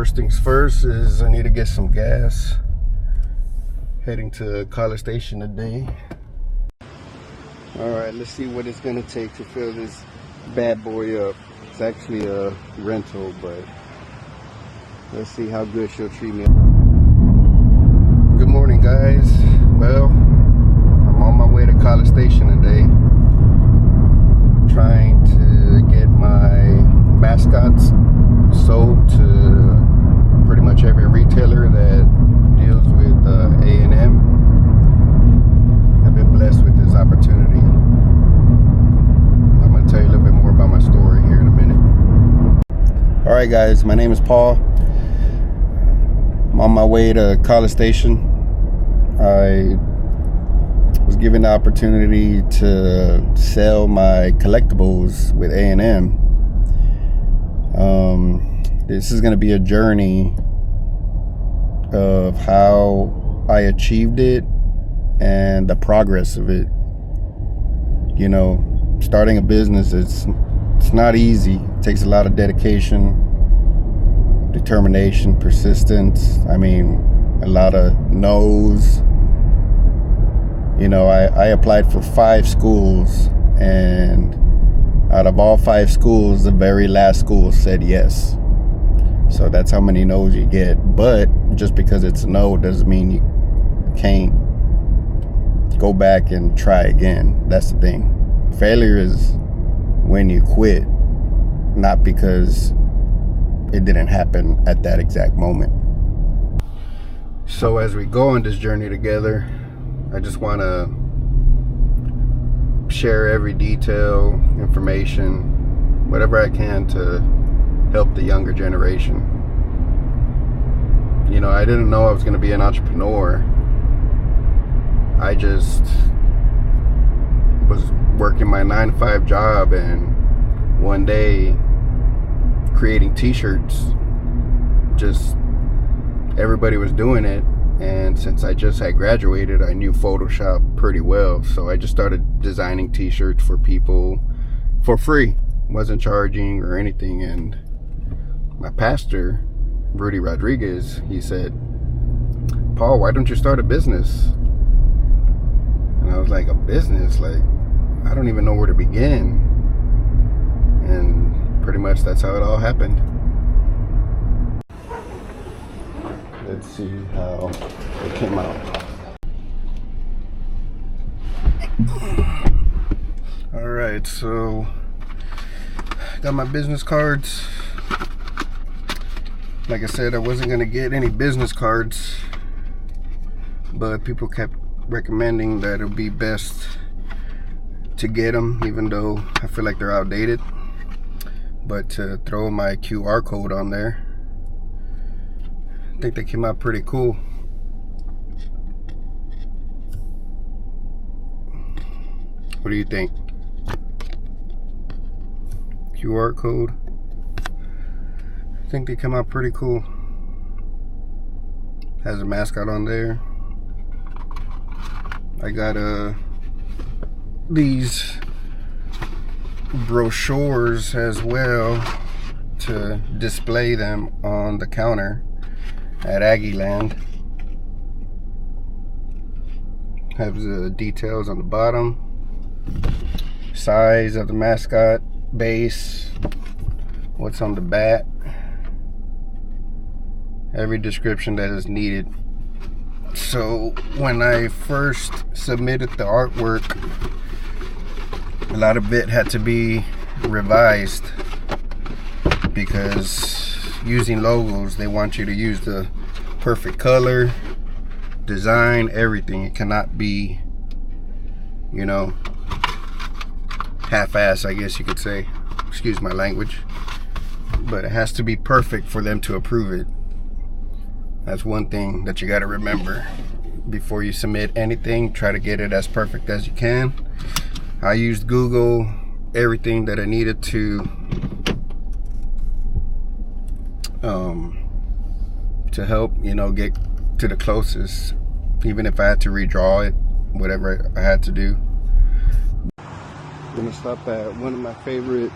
First things first is I need to get some gas. Heading to College Station today. Alright, let's see what it's gonna take to fill this bad boy up. It's actually a rental, but let's see how good she'll treat me. Good morning, guys. Well, I'm on my way to College Station today, trying to get my mascots sold to pretty much every retailer that deals with A&M. I've been blessed with this opportunity. I'm going to tell you a little bit more about my story here in a minute. Alright guys, my name is Paul. I'm on my way to College Station. I was given the opportunity to sell my collectibles with A&M. This is going to be a journey of how I achieved it and the progress of it. You know, starting a business, it's not easy. It takes a lot of dedication, determination, persistence. I mean, a lot of no's. You know, I applied for 5 schools, and out of all 5 schools, the very last school said yes. So that's how many no's you get. But just because it's a no doesn't mean you can't go back and try again. That's the thing. Failure is when you quit, not because it didn't happen at that exact moment. So as we go on this journey together, I just want to share every detail, information, whatever I can to help the younger generation. You know, I didn't know I was going to be an entrepreneur. I just was working my 9-to-5 job, and one day creating t-shirts, just everybody was doing it. And since I just had graduated, I knew Photoshop pretty well. So I just started designing t-shirts for people for free. Wasn't charging or anything. And my pastor, Rudy Rodriguez, he said, "Paul, why don't you start a business?" And I was like, "A business? Like, I don't even know where to begin." And pretty much that's how it all happened. Let's see how it came out. Alright, so got my business cards. Like I said, I wasn't going to get any business cards, but people kept recommending that it would be best to get them, even though I feel like they're outdated. But to throw my QR code on there, I think they came out pretty cool. What do you think? QR code. I think they come out pretty cool. Has a mascot on there. I got these brochures as well to display them on the counter at Aggieland. Have the details on the bottom, size of the mascot, base, what's on the bat, every description that is needed. So when I first submitted the artwork, a lot of it had to be revised, because using logos, they want you to use the perfect color, design, everything. It cannot be, you know, half-ass, I guess you could say. Excuse my language. But it has to be perfect for them to approve it. That's one thing that you got to remember. Before you submit anything, try to get it as perfect as you can. I used Google, everything that I needed to help, you know, get to the closest, even if I had to redraw it, whatever I had to do. I'm gonna stop at one of my favorite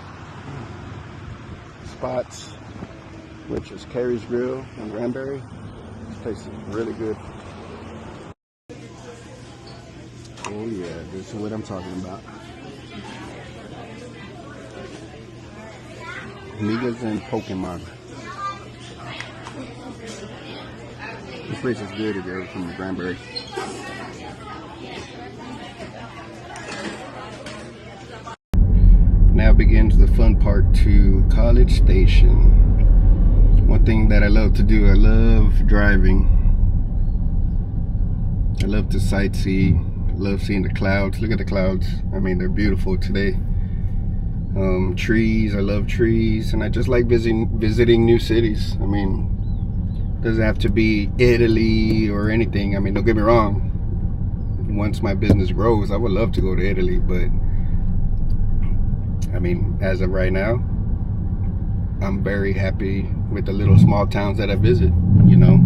spots which is Carrie's Grill in Granbury. This place is really good. Oh yeah, this is what I'm talking about. Migas and Pokemon. This place is good if you're ever from Granbury. Now begins the fun part to College Station. One thing that I love to do, I love driving. I love to sightsee. I love seeing the clouds. Look at the clouds. I mean, they're beautiful today. Trees, I love trees, and I just like visiting new cities. I mean, it doesn't have to be Italy or anything. I mean, don't get me wrong. Once my business grows, I would love to go to Italy, but I mean, as of right now, I'm very happy with the little small towns that I visit. You know,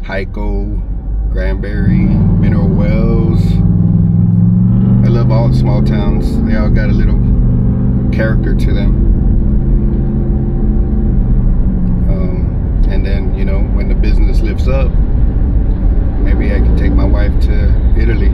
Hyco, Granbury, Mineral Wells. I love all the small towns. They all got a little character to them. And then, you know, when the business lifts up, maybe I can take my wife to Italy.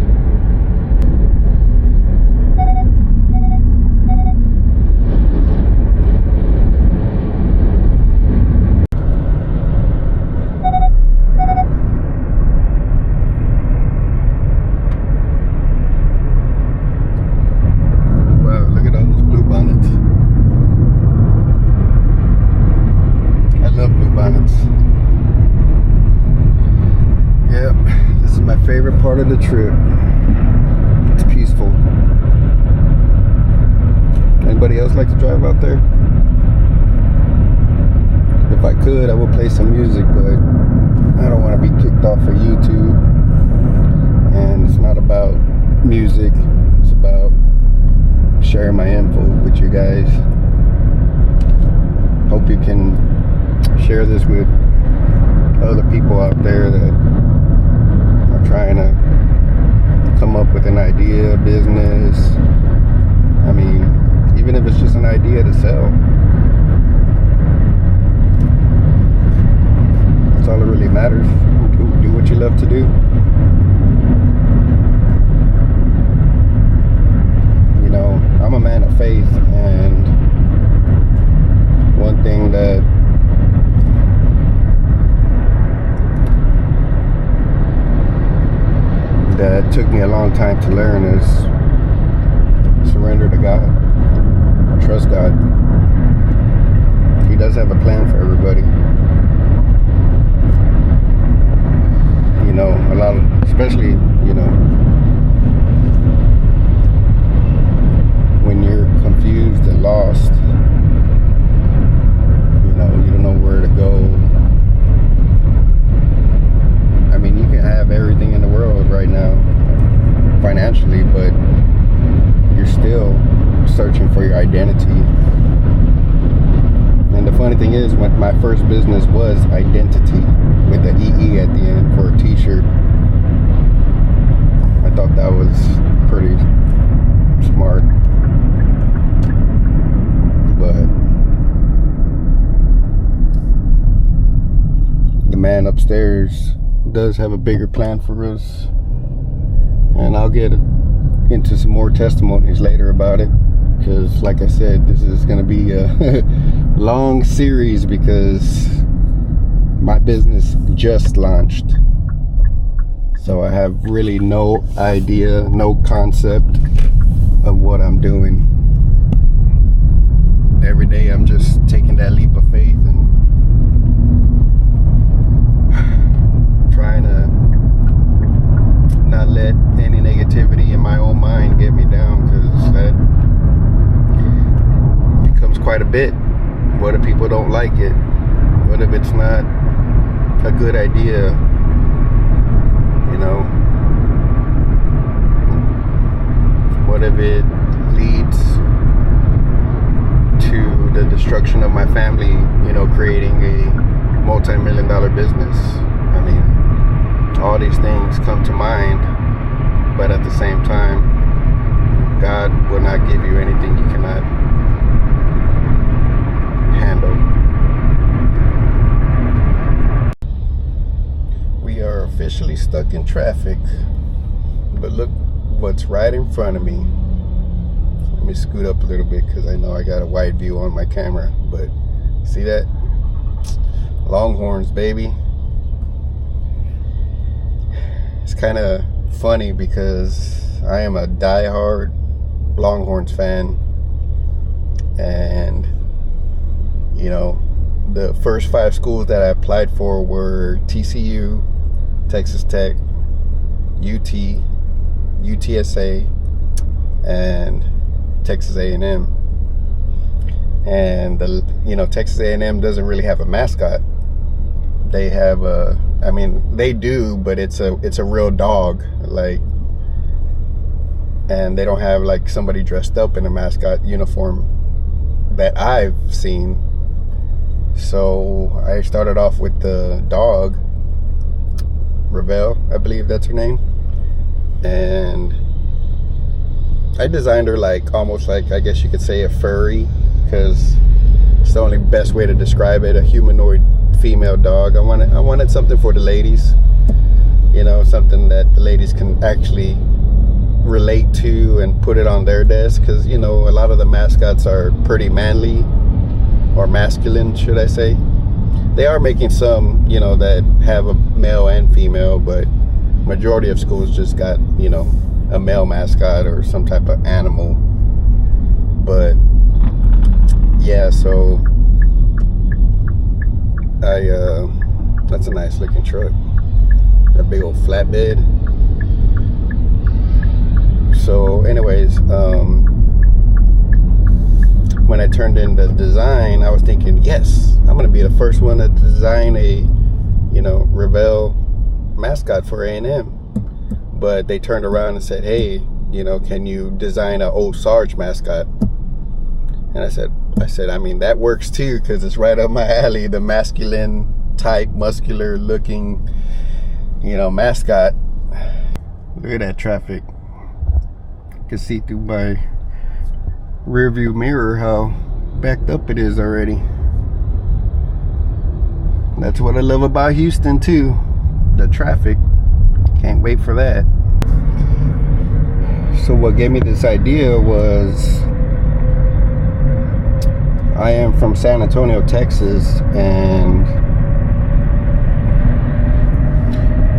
Part of the trip. It's peaceful. Anybody else like to drive out there? If I could, I would play some music, but I don't want to be kicked off of YouTube. And it's not about music, it's about sharing my info with you guys. Hope you can share this with other people out there that trying to come up with an idea, business. I mean, even if it's just an idea to sell, that's all that really matters. Do what you love to do. You know, I'm a man of faith, and one thing that took me a long time to learn is surrender to God. Trust God. He does have a plan for everybody. You know, a lot of, especially, you know, when you're confused and lost, you know, you don't know where to go. I mean, you can have everything in the world right now, financially, but you're still searching for your identity. And the funny thing is, when my first business was identity with the EE at the end for a t-shirt. I thought that was pretty smart. But the man upstairs does have a bigger plan for us, and I'll get into some more testimonies later about it, because like I said, this is going to be a long series because my business just launched, so I have really no idea, no concept of what I'm doing. Every day I'm just taking that leap of faith and trying to not let any negativity in my own mind get me down, because that becomes quite a bit. What if people don't like it? What if it's not a good idea? You know, what if it leads to the destruction of my family, you know, creating a multi-million-dollar business? I mean, all these things come to mind, but at the same time, God will not give you anything you cannot handle. traffic, but look what's right in front of me. Let me scoot up a little bit because I know I got a wide view on my camera, but see that? Longhorns, baby. It's kind of funny because I am a diehard Longhorns fan, and you know, the first 5 schools that I applied for were TCU, Texas Tech, UT, UTSA, and Texas A&M. And Texas A&M doesn't really have a mascot. They have they do, but it's a real dog, like, and they don't have like somebody dressed up in a mascot uniform that I've seen. So I started off with the dog, Ravel, I believe that's her name, and I designed her like almost like, I guess you could say, a furry, because it's the only best way to describe it, a humanoid female dog. I wanted something for the ladies, you know, something that the ladies can actually relate to and put it on their desk, because you know, a lot of the mascots are pretty manly, or masculine, should I say. They are making some, you know, that have a male and female, but majority of schools just got, you know, a male mascot or some type of animal. But yeah, so that's a nice looking truck, that big old flatbed. So anyways, when I turned in the design, I was thinking, yes, I'm gonna be the first one to design a, you know, Ravel mascot for A&M. But they turned around and said, hey, you know, can you design a Old Sarge mascot? And I said, I mean, that works too, because it's right up my alley, the masculine type, muscular looking, you know, mascot. Look at that traffic. You can see through my rear view mirror how backed up it is already. That's what I love about Houston too, the traffic. Can't wait for that. So what gave me this idea was, I am from San Antonio, Texas, and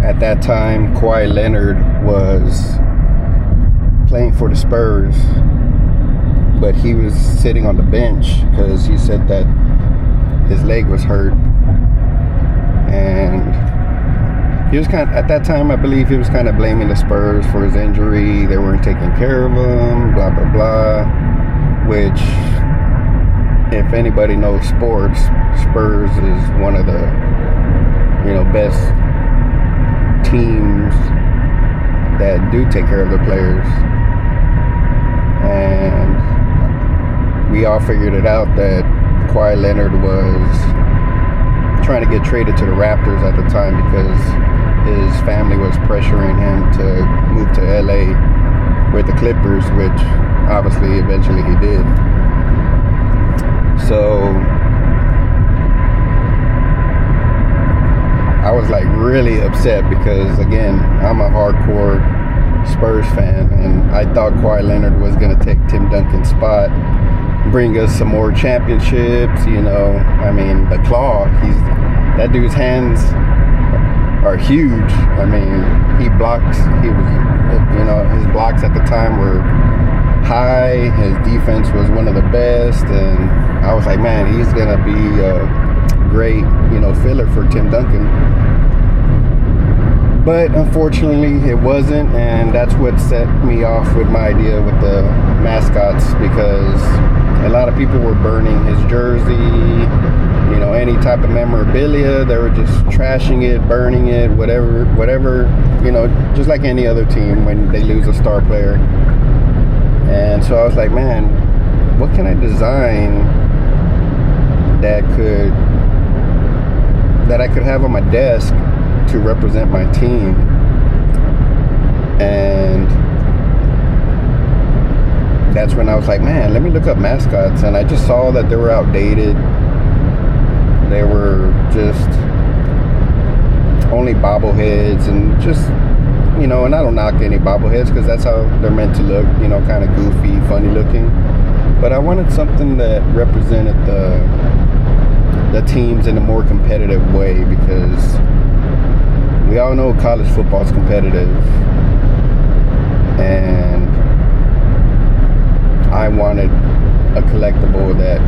at that time Kawhi Leonard was playing for the Spurs, but he was sitting on the bench because he said that his leg was hurt, and he was kind of, at that time, I believe he was kind of blaming the Spurs for his injury. They weren't taking care of him, blah, blah, blah. Which, if anybody knows sports, Spurs is one of the, you know, best teams that do take care of their players. And we all figured it out that Kawhi Leonard was trying to get traded to the Raptors at the time because his family was pressuring him to move to LA with the Clippers, which obviously eventually he did. So I was like really upset because, again, I'm a hardcore Spurs fan, and I thought Kawhi Leonard was going to take Tim Duncan's spot, bring us some more championships. You know, I mean, the claw, that dude's hands are huge. I mean, his blocks at the time were high. His defense was one of the best, and I was like, man, he's gonna be a great, you know, filler for Tim Duncan. But unfortunately it wasn't, and that's what set me off with my idea with the mascots, because a lot of people were burning his jersey, you know, any type of memorabilia. They were just trashing it, burning it, whatever, you know, just like any other team when they lose a star player. And so I was like, man, what can I design that I could have on my desk to represent my team? And that's when I was like, man, let me look up mascots. And I just saw that they were outdated. They were just only bobbleheads and just you know, and I don't knock any bobbleheads because that's how they're meant to look, you know, kind of goofy, funny looking. But I wanted something that represented the teams in a more competitive way, because we all know college football is competitive, and I wanted a collectible that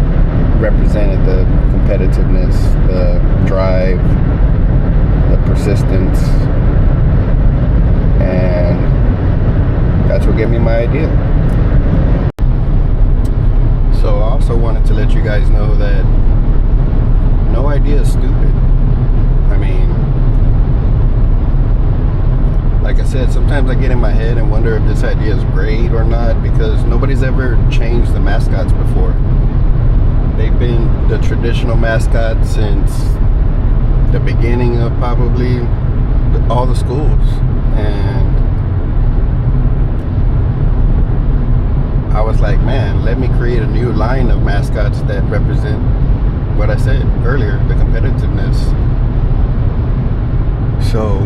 represented the competitiveness, the drive, the persistence, and that's what gave me my idea. So I also wanted to let you guys know that no idea is stupid. I mean, like I said, sometimes I get in my head and wonder if this idea is great or not, because nobody's ever changed the mascots before. They've been the traditional mascots since the beginning of probably all the schools. And I was like, man, let me create a new line of mascots that represent what I said earlier, the competitiveness. So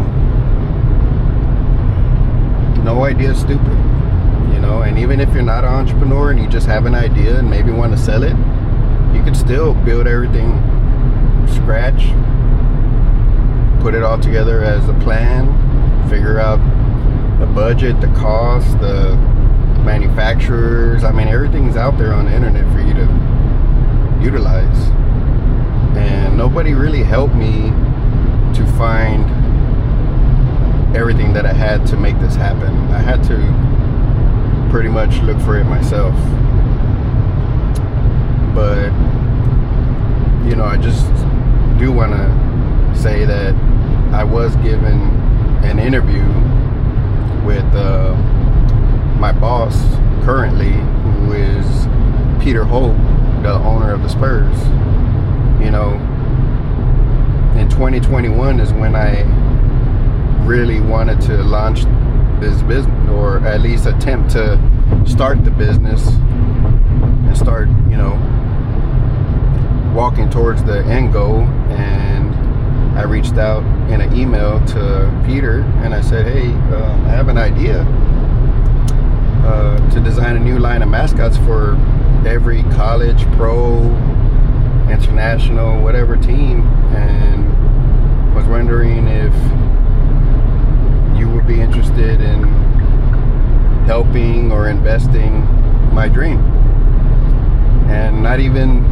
no idea is stupid, you know. And even if you're not an entrepreneur and you just have an idea and maybe want to sell it, you could still build everything from scratch, put it all together as a plan, figure out the budget, the cost, the manufacturers. I mean, everything's out there on the internet for you to utilize. And nobody really helped me to find everything that I had to make this happen. I had to pretty much look for it myself. But, you know, I just do want to say that I was given an interview with my boss currently, who is Peter Holt, the owner of the Spurs. You know, in 2021 is when I really wanted to launch this business, or at least attempt to start the business and start, you know, walking towards the end goal. And I reached out in an email to Peter and I said, hey, I have an idea to design a new line of mascots for every college, pro, international, whatever team, and was wondering if you would be interested in helping or investing my dream. And not even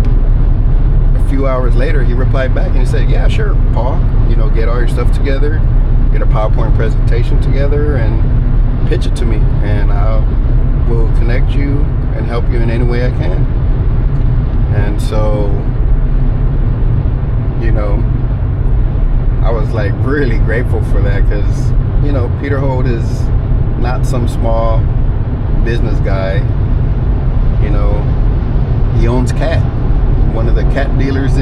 a few hours later, he replied back and he said, yeah, sure, Paul, you know, get all your stuff together, get a PowerPoint presentation together and pitch it to me, and I will connect you and help you in any way I can. And so, you know, I was like really grateful for that, because, you know, Peter Holt is not some small business guy. You know, he owns Cat, one of the cat dealers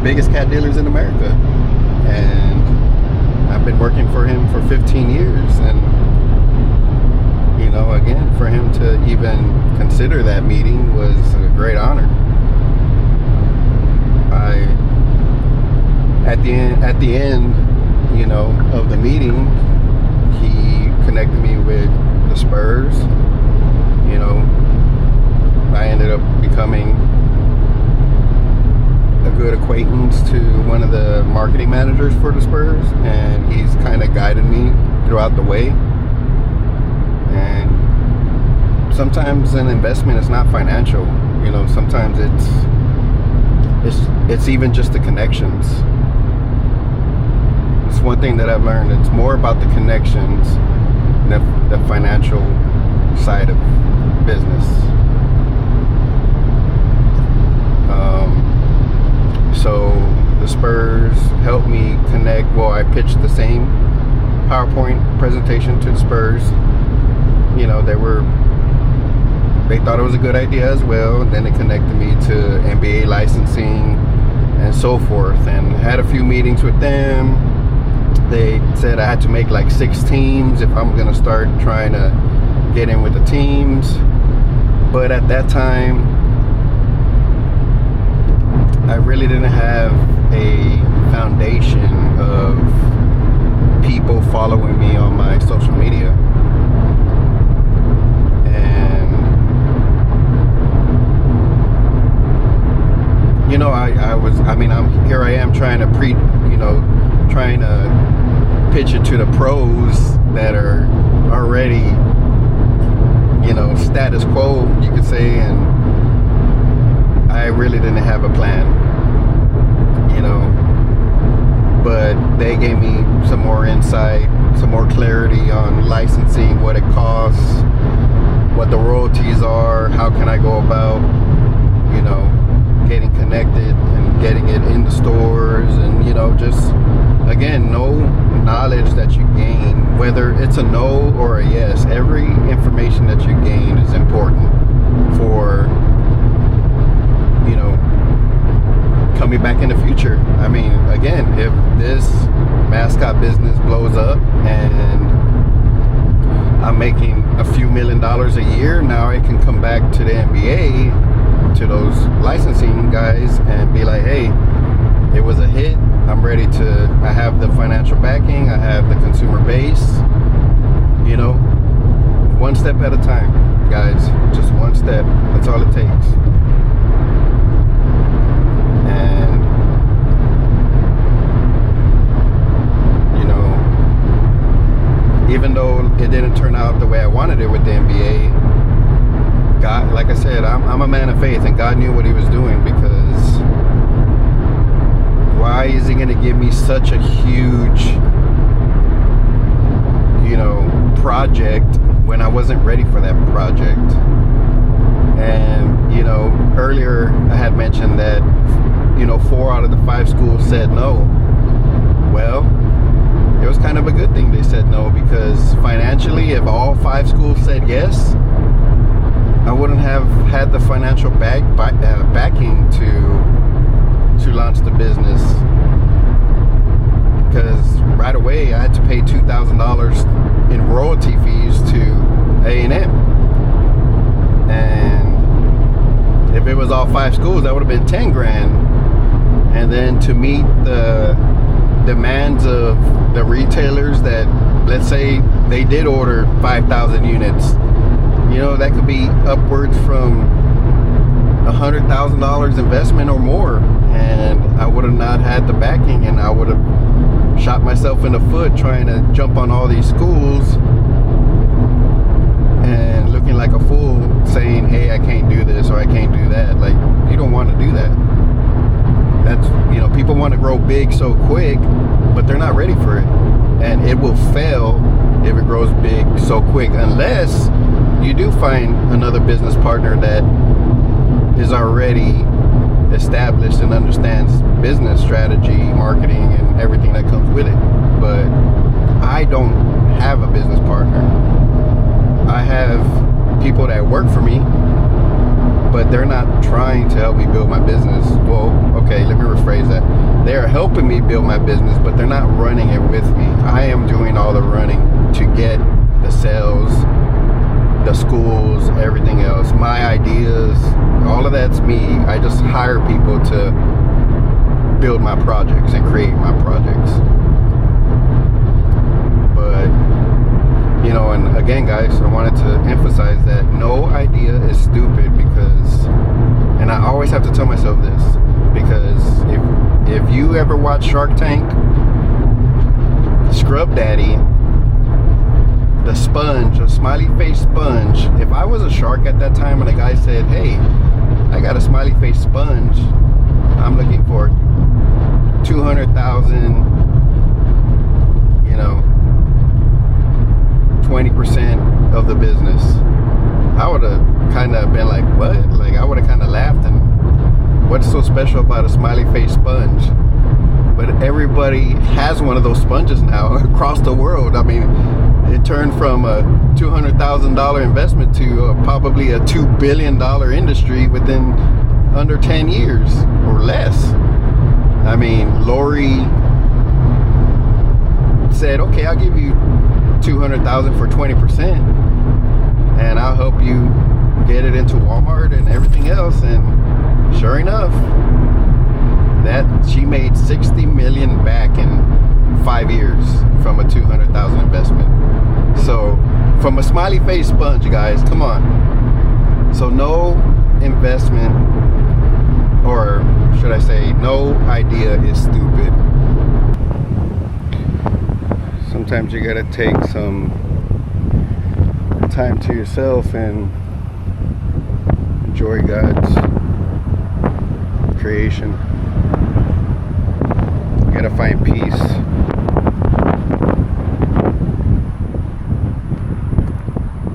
biggest cat dealers in America. And I've been working for him for 15 years. And, you know, again, for him to even consider that meeting was a great honor. At the end, you know, of the meeting, he connected me with the Spurs. You know, I ended up becoming a good acquaintance to one of the marketing managers for the Spurs, and he's kind of guided me throughout the way. And sometimes an investment is not financial. You know, sometimes it's even just the connections. It's one thing that I've learned. It's more about the connections than the financial side of business. So the Spurs helped me connect. Well, I pitched the same PowerPoint presentation to the Spurs. You know, they thought it was a good idea as well. Then they connected me to NBA licensing and so forth, and had a few meetings with them. They said I had to make like 6 teams if I'm gonna start trying to get in with the teams. But at that time, I really didn't have a foundation of people following me on my social media. And you know, I am trying to trying to pitch it to the pros that are already, status quo, you could say, and I really didn't have a plan, but they gave me some more insight, some more clarity on licensing, what it costs, what the royalties are, how can I go about, getting connected and getting it in the stores, and just again, no knowledge that you gain, whether it's a no or a yes, every information that you gain is important for coming back in the future. I mean, again, if this mascot business blows up and I'm making a few $1 million a year, now I can come back to the NBA, to those licensing guys, and be like, hey, it was a hit, I have the financial backing, I have the consumer base, one step at a time, guys, just one step, that's all it takes. And even though it didn't turn out the way I wanted it with the NBA, God, like I said, I'm a man of faith, and God knew what he was doing, because why is he going to give me such a huge, project when I wasn't ready for that project? And, earlier I had mentioned that, 4 out of the 5 schools said no. Well, it was kind of a good thing they said no, because financially, if all 5 schools said yes, I wouldn't have had the financial backing to launch the business, because right away I had to pay $2,000 in royalty fees to A&M, and if it was all 5 schools, that would have been 10 grand. And then to meet the demands of the retailers that, let's say they did order 5,000 units, that could be upwards from $100,000 investment or more, and I would have not had the backing, and I would have shot myself in the foot trying to jump on all these schools and looking like a fool, saying, hey, I can't do this or I can't do that. Like, you don't want to do that. That's, people want to grow big so quick, but they're not ready for it, and it will fail if it grows big so quick, unless you do find another business partner that is already established and understands business strategy, marketing, and everything that comes with it. But I don't have a business partner. I have people that work for me, but they're not trying to help me build my business. Well, okay, let me rephrase that. They're helping me build my business, but they're not running it with me. I am doing all the running to get the sales, the schools, everything else, my ideas, all of that's me. I just hire people to build my projects and create my projects. But and again, guys, I wanted to emphasize that no idea is stupid, because, and I always have to tell myself this, because if you ever watch Shark Tank, Scrub Daddy, the sponge, a smiley face sponge, if I was a shark at that time and a guy said, hey, I got a smiley face sponge, I'm looking for 200,000, 20% of the business, I would have kind of been like, what? Like, I would have kind of laughed, and what's so special about a smiley face sponge? But everybody has one of those sponges now across the world. I mean, it turned from a $200,000 investment to probably a $2 billion industry within under 10 years or less. I mean, Lori said, okay, I'll give you $200,000 for 20%, and I'll help you get it into Walmart and everything else. And sure enough, that she made $60 million back in 5 years from a 200,000 investment. So from a smiley face sponge, guys, come on. So no investment, or should I say no idea is stupid. Sometimes you gotta take some time to yourself and enjoy God's creation. You gotta find peace.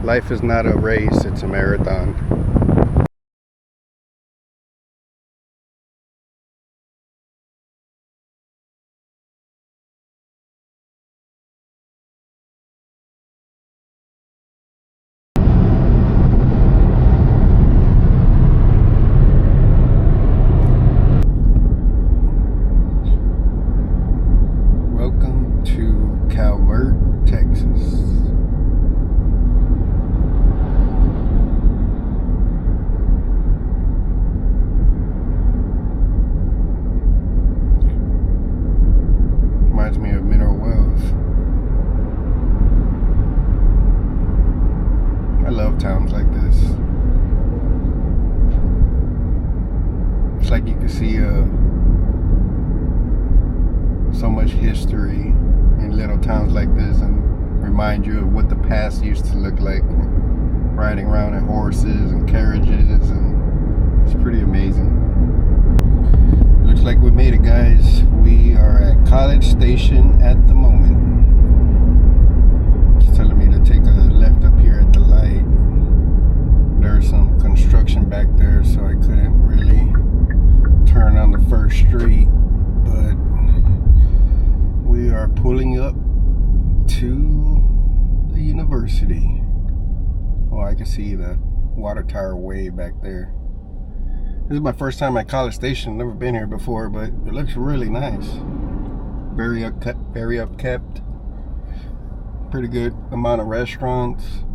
Life is not a race, it's a marathon. Welcome to Calvert, Texas. Reminds me of Mineral Wells. I love towns like this. It's like you can see so much history in little towns like this and remind you of what the past used to look like. Riding around in horses and carriages, and it's pretty amazing. Looks like we made it, guys. We are at College Station at the moment. It's telling me to take a left up here at the light. There's some construction back there, so I couldn't really turn on the first street, but we are pulling up to the university. Oh, I can see the water tower way back there. This is my first time at College Station. Never been here before, but it looks really nice. Very upkept. Pretty good amount of restaurants.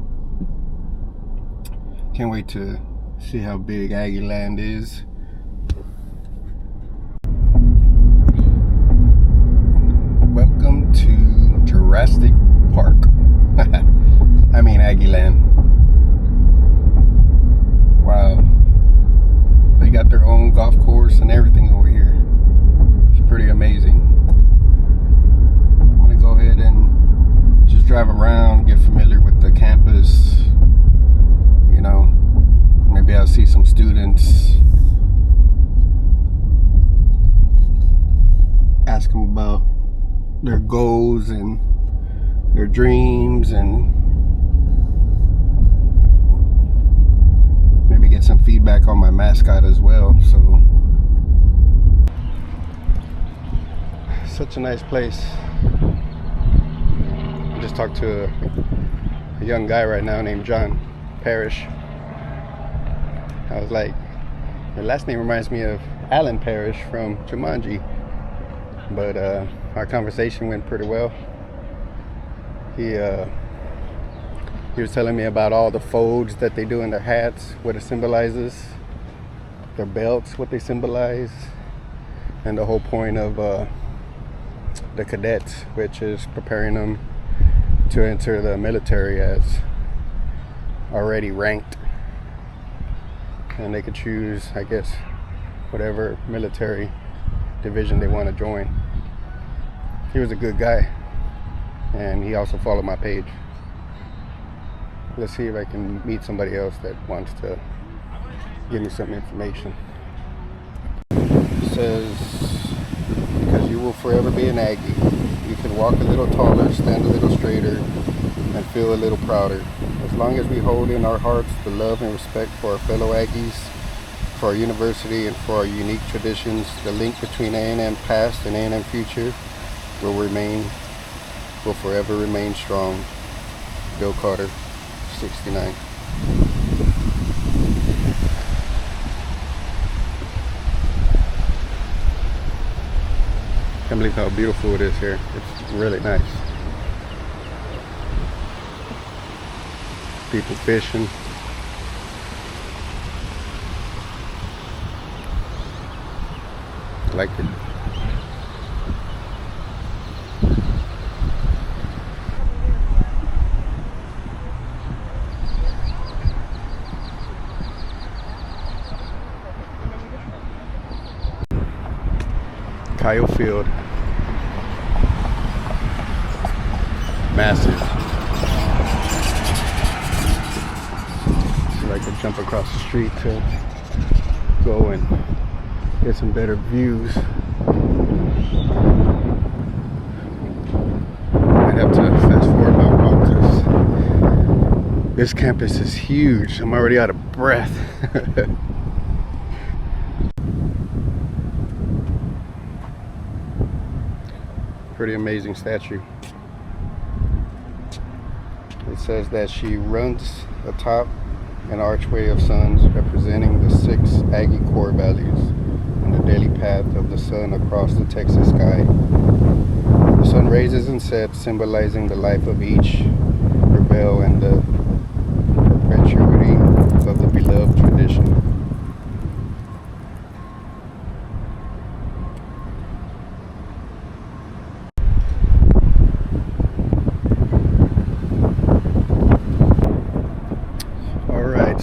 Can't wait to see how big Aggie Land is. Welcome to Jurassic Park. I mean Aggie Land. Wow. They got their own golf course and everything over here. It's pretty amazing. I'm gonna go ahead and just drive around, get familiar with the campus. You know, maybe I'll see some students. Ask them about their goals and their dreams, and maybe get some feedback on my mascot as well. So such a nice place. I just talked to a young guy right now named John Parrish. I was like, your last name reminds me of Alan Parrish from Jumanji. But our conversation went pretty well. He was telling me about all the folds that they do in their hats, what it symbolizes, their belts, what they symbolize, and the whole point of the cadets, which is preparing them to enter the military as already ranked, and they could choose, I guess, whatever military division they want to join. He was a good guy, and he also followed my page. Let's see if I can meet somebody else that wants to give me some information. It says, because you will forever be an Aggie. You can walk a little taller, stand a little straighter, and feel a little prouder. As long as we hold in our hearts the love and respect for our fellow Aggies, for our university, and for our unique traditions, the link between A&M past and A&M future will forever remain strong. Bill Carter, 69. Can't believe how beautiful it is here. It's really nice. People fishing. I like it. Kyle Field. Massive. So I could jump across the street to go and get some better views. I'd have to fast forward my walk because this campus is huge. I'm already out of breath. Pretty amazing statue. It says that she runs atop an archway of suns representing the 6 Aggie core values on the daily path of the sun across the Texas sky. The sun rises and sets, symbolizing the life of each rebel and the perpetuity of the beloved tradition.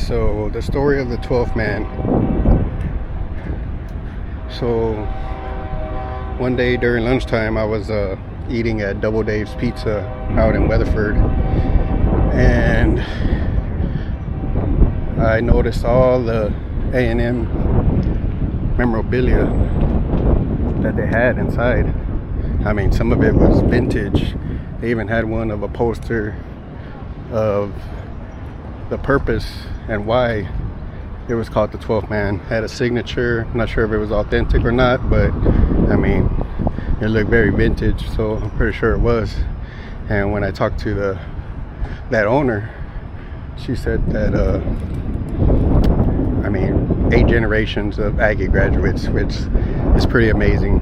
So the story of the 12th man. So one day during lunchtime I was eating at Double Dave's Pizza out in Weatherford, and I noticed all the A&M memorabilia that they had inside. I mean, some of it was vintage. They even had one of a poster of the purpose and why it was called the 12th man. Had a signature. I'm not sure if it was authentic or not, but I mean, it looked very vintage, so I'm pretty sure it was. And when I talked to that owner, she said that I mean, 8 generations of Aggie graduates, which is pretty amazing,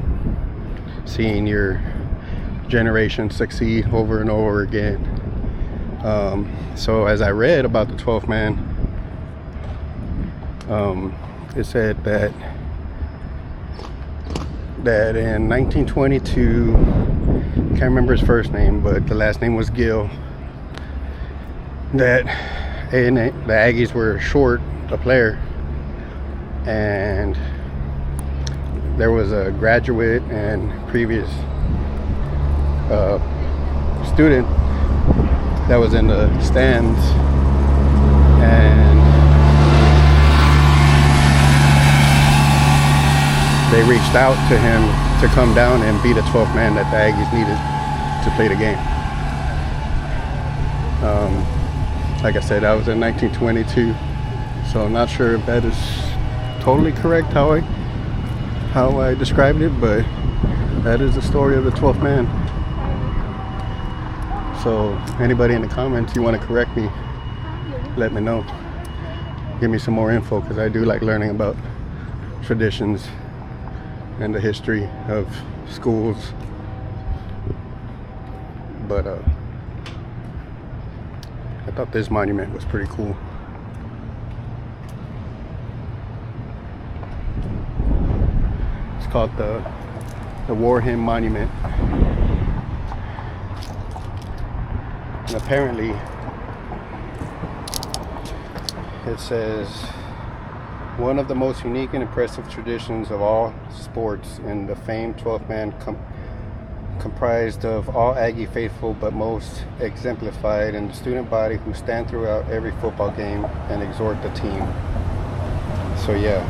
seeing your generation succeed over and over again. So as I read about the 12th man, it said that in 1922, can't remember his first name, but the last name was Gill, that the Aggies were short a player, and there was a graduate and previous student that was in the stands, and they reached out to him to come down and be the 12th man that the Aggies needed to play the game. Like I said, that was in 1922, so I'm not sure if that is totally correct how I described it, but that is the story of the 12th man. So anybody in the comments, you want to correct me, let me know. Give me some more info, because I do like learning about traditions and the history of schools. But I thought this monument was pretty cool. It's called the War Hymn Monument. And apparently it says, one of the most unique and impressive traditions of all sports in the famed 12th man comprised of all Aggie faithful, but most exemplified in the student body who stand throughout every football game and exhort the team. So yeah,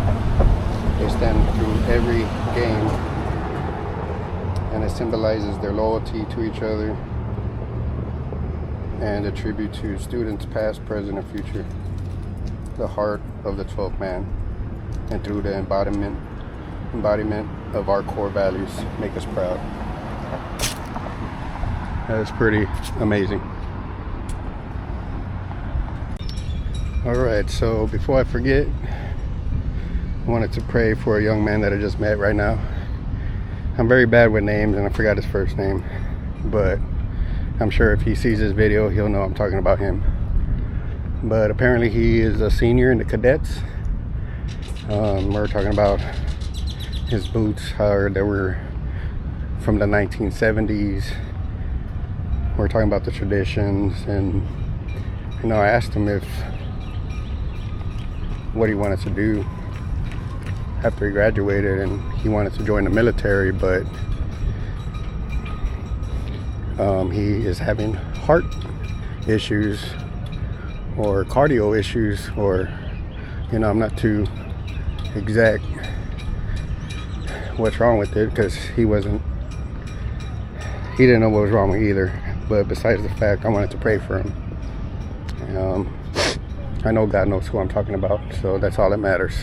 they stand through every game, and it symbolizes their loyalty to each other and a tribute to students past, present, and future. The heart of the 12th man, and through the embodiment of our core values, make us proud. That is pretty amazing. Alright, so before I forget, I wanted to pray for a young man that I just met right now. I'm very bad with names and I forgot his first name, but I'm sure if he sees this video, he'll know I'm talking about him. But apparently he is a senior in the cadets. We're talking about his boots, how they were from the 1970s. We're talking about the traditions, and you know, I asked him what he wanted to do after he graduated, and he wanted to join the military, but he is having heart issues or cardio issues, or I'm not too exact what's wrong with it, because he didn't know what was wrong with either. But besides the fact, I wanted to pray for him. I know God knows who I'm talking about, so that's all that matters.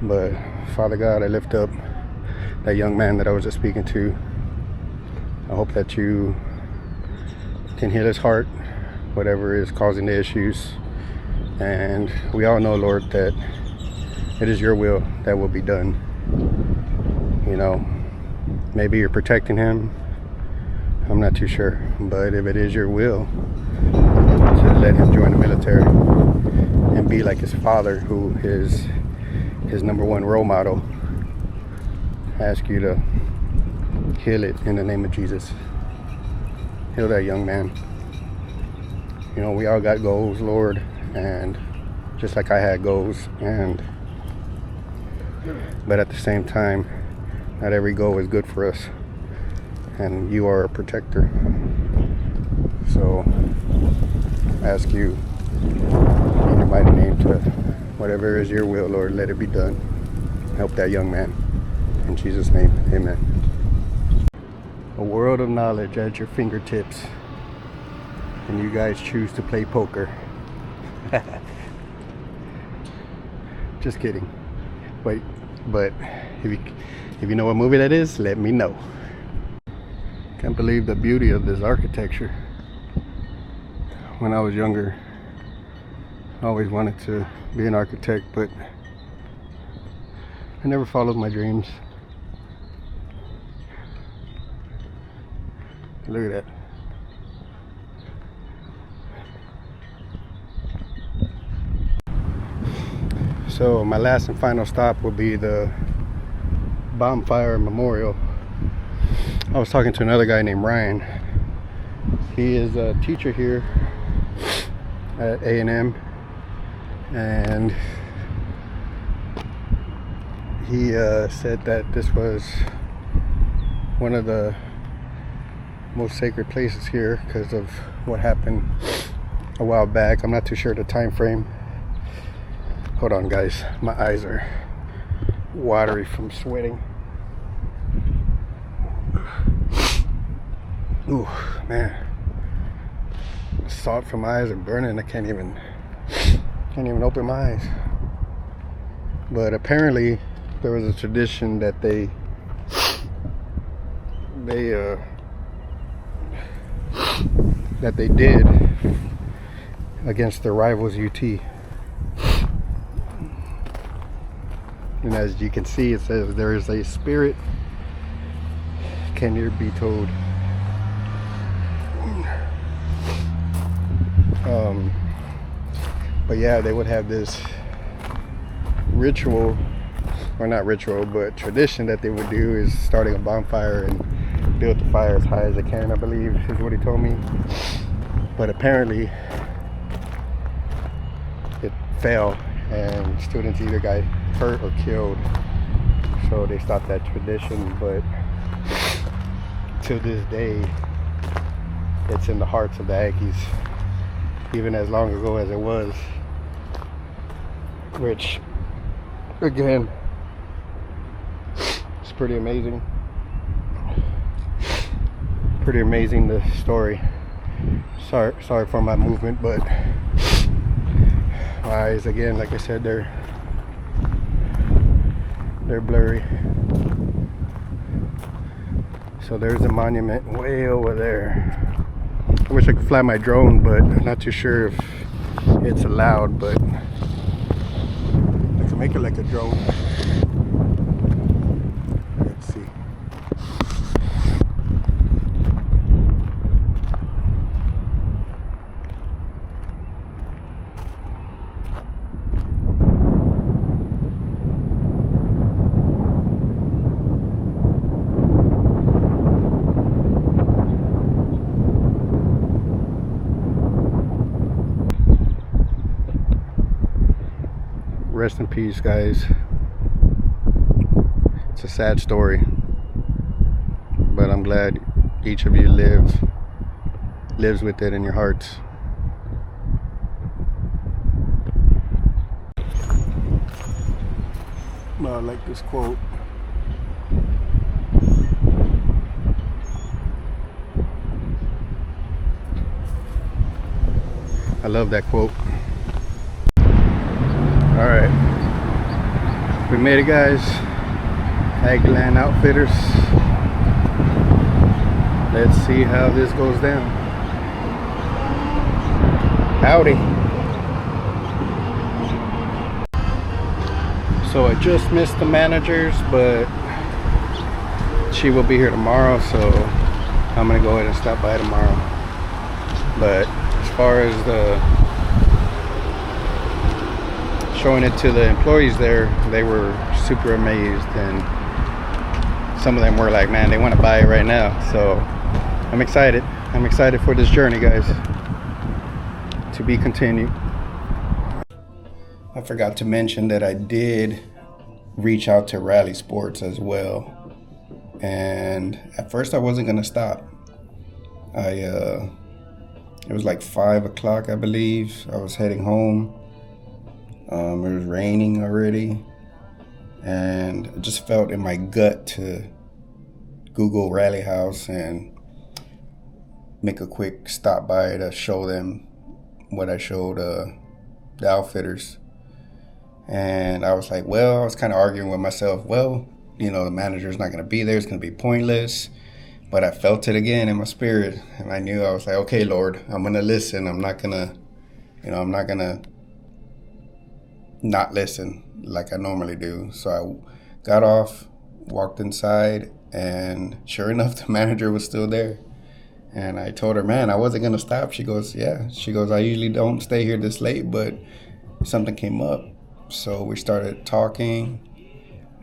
But Father God, I lift up that young man that I was just speaking to. I hope that you can heal his heart, whatever is causing the issues. And we all know, Lord, that it is your will that will be done. Maybe you're protecting him. I'm not too sure. But if it is your will to let him join the military and be like his father, who is his number one role model, I ask you to heal it in the name of Jesus. Heal that young man. We all got goals, Lord, and just like I had goals, but at the same time, not every goal is good for us, and you are a protector. So I ask you in your mighty name to, whatever is your will, Lord, let it be done. Help that young man. In Jesus' name, amen. A world of knowledge at your fingertips, and you guys choose to play poker. Just kidding. Wait, but if you know what movie that is, let me know. Can't believe the beauty of this architecture. When I was younger, I always wanted to be an architect, but I never followed my dreams. Look at that. So my last and final stop will be the bonfire memorial. I was talking to another guy named Ryan. He is a teacher here at A&M, and he said that this was one of the most sacred places here because of what happened a while back. I'm not too sure the time frame. Hold on, guys, my eyes are watery from sweating. Ooh, man, the salt from my eyes are burning. I can't even open my eyes. But apparently there was a tradition that they did against their rivals UT. And as you can see, it says there is a spirit can never be told. But yeah, they would have this ritual, or not ritual, but tradition that they would do is starting a bonfire and build the fire as high as they can, I believe is what he told me. But apparently it failed and students either got hurt or killed, so they stopped that tradition. But to this day, it's in the hearts of the Aggies, even as long ago as it was, which again, it's pretty amazing. Pretty amazing, the story. Sorry for my movement, but my eyes, again, like I said, they're blurry. So there's a monument way over there. I wish I could fly my drone, but I'm not too sure if it's allowed, but I can make it like a drone. Let's see. Rest in peace, guys. It's a sad story, but I'm glad each of you lives with it in your hearts. I like this quote. I love that quote. Alright, we made it, guys. Agland Outfitters. Let's see how this goes down. Howdy. So I just missed the managers, but she will be here tomorrow, so I'm gonna go ahead and stop by tomorrow. But as far as the showing it to the employees there, they were super amazed, and some of them were like, man, they want to buy it right now. So I'm excited for this journey, guys, to be continued. I forgot to mention that I did reach out to Rally Sports as well, and at first I wasn't gonna stop. It was like 5 o'clock, I believe. I was heading home. It was raining already, and I just felt in my gut to Google Rally House and make a quick stop by to show them what I showed the outfitters. And I was like, well, I was kind of arguing with myself, well, you know, the manager's not going to be there. It's going to be pointless. But I felt it again in my spirit. And I knew, I was like, okay, Lord, I'm going to listen. I'm not going to not listen like I normally do. So I got off, walked inside, and sure enough, the manager was still there. And I told her, man, I wasn't going to stop. She goes, yeah. She goes, I usually don't stay here this late, but something came up. So we started talking,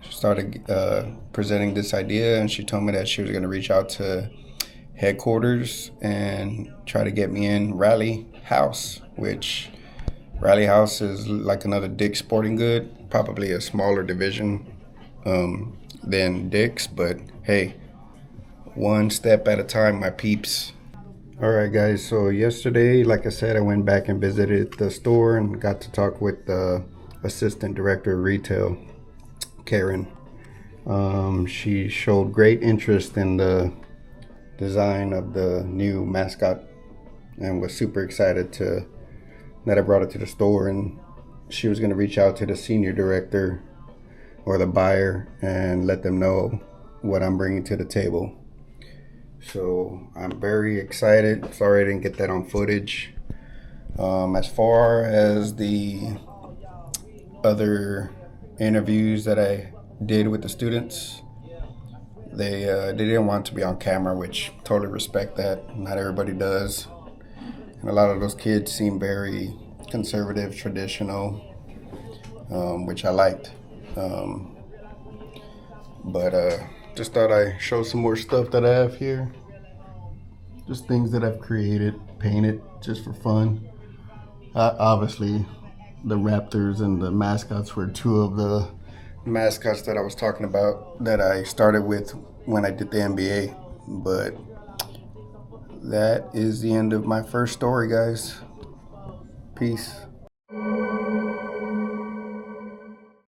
started presenting this idea, and she told me that she was going to reach out to headquarters and try to get me in Rally House, which Rally House is like another Dick's Sporting Good, probably a smaller division than Dick's, but hey, one step at a time, my peeps. All right, guys, so yesterday, like I said, I went back and visited the store and got to talk with the assistant director of retail, Karen. She showed great interest in the design of the new mascot and was super excited that I brought it to the store, and she was going to reach out to the senior director or the buyer and let them know what I'm bringing to the table. So I'm very excited. Sorry I didn't get that on footage. As far as the other interviews that I did with the students, they didn't want to be on camera, which totally respect that. Not everybody does. And a lot of those kids seem very conservative, traditional, which I liked. But just thought I'd show some more stuff that I have here. Just things that I've created, painted, just for fun. Obviously, the Raptors and the mascots were two of the mascots that I was talking about that I started with when I did the NBA. But that is the end of my first story, guys. Peace.